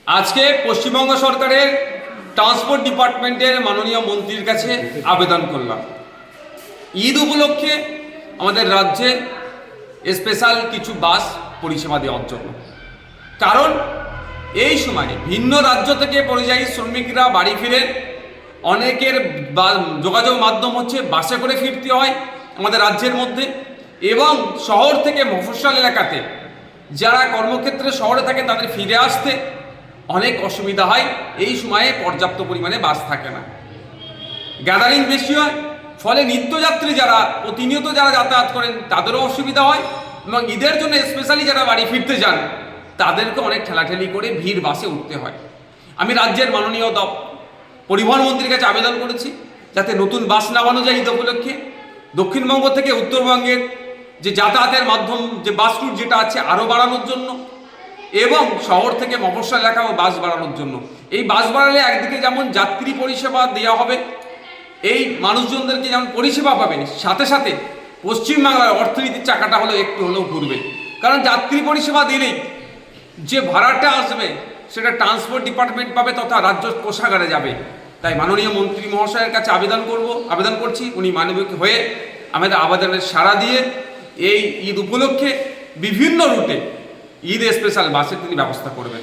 আজকে পশ্চিমবঙ্গ সরকারের ট্রান্সপোর্ট ডিপার্টমেন্টের মাননীয় মন্ত্রীর কাছে আবেদন করলাম ঈদ উপলক্ষে আমাদের রাজ্যে স্পেশাল কিছু বাস পরিষেবা দেওয়ার জন্য। কারণ এই সময়ে ভিন্ন রাজ্য থেকে পরিযায়ী শ্রমিকরা বাড়ি ফিরেন, অনেকের যোগাযোগ মাধ্যম হচ্ছে বাসে করে ফিরতে হয় আমাদের রাজ্যের মধ্যে, এবং শহর থেকে মফস্বল এলাকাতে যারা কর্মক্ষেত্রে শহরে থাকে তাদের ফিরে আসতে অনেক অসুবিধা হয়। এই সময়ে পর্যাপ্ত পরিমাণে বাস থাকে না, গ্যাদারিং বেশি হয়, ফলে নিত্যযাত্রী যারা প্রতিনিয়ত যারা যাতায়াত করেন তাদেরও অসুবিধা হয়, এবং ঈদের জন্য স্পেশালি যারা বাড়ি ফিরতে যান তাদেরকে অনেক ঠেলাঠেলি করে ভিড় বাসে উঠতে হয়। আমি রাজ্যের মাননীয় পরিবহন মন্ত্রীর কাছে আবেদন করেছি যাতে নতুন বাস নামানো যায় ঈদ উপলক্ষে, দক্ষিণবঙ্গ থেকে উত্তরবঙ্গের যে যাতায়াতের মাধ্যম যে বাস রুট যেটা আছে আরও বাড়ানোর জন্য, এবং শহর থেকে মফস্বল এলাকাও বাস বাড়ানোর জন্য। এই বাস বাড়ালে একদিকে যেমন যাত্রী পরিষেবা দেওয়া হবে, এই মানুষজনদেরকে যেমন পরিষেবা পাবে, সাথে সাথে পশ্চিমবাংলার অর্থনীতির চাকাটা হলেও একটু হলেও ঘুরবে। কারণ যাত্রী পরিষেবা দিলেই যে ভাড়াটা আসবে সেটা ট্রান্সপোর্ট ডিপার্টমেন্ট পাবে তথা রাজ্য কোষাগারে যাবে। তাই মাননীয় মন্ত্রী মহাশয়ের কাছে আবেদন করছি উনি মানবিক হয়ে আমাদের আবেদনের সাড়া দিয়ে এই ঈদ উপলক্ষে বিভিন্ন রুটে ঈদ স্পেশাল বাসের তিনি ব্যবস্থা করবেন।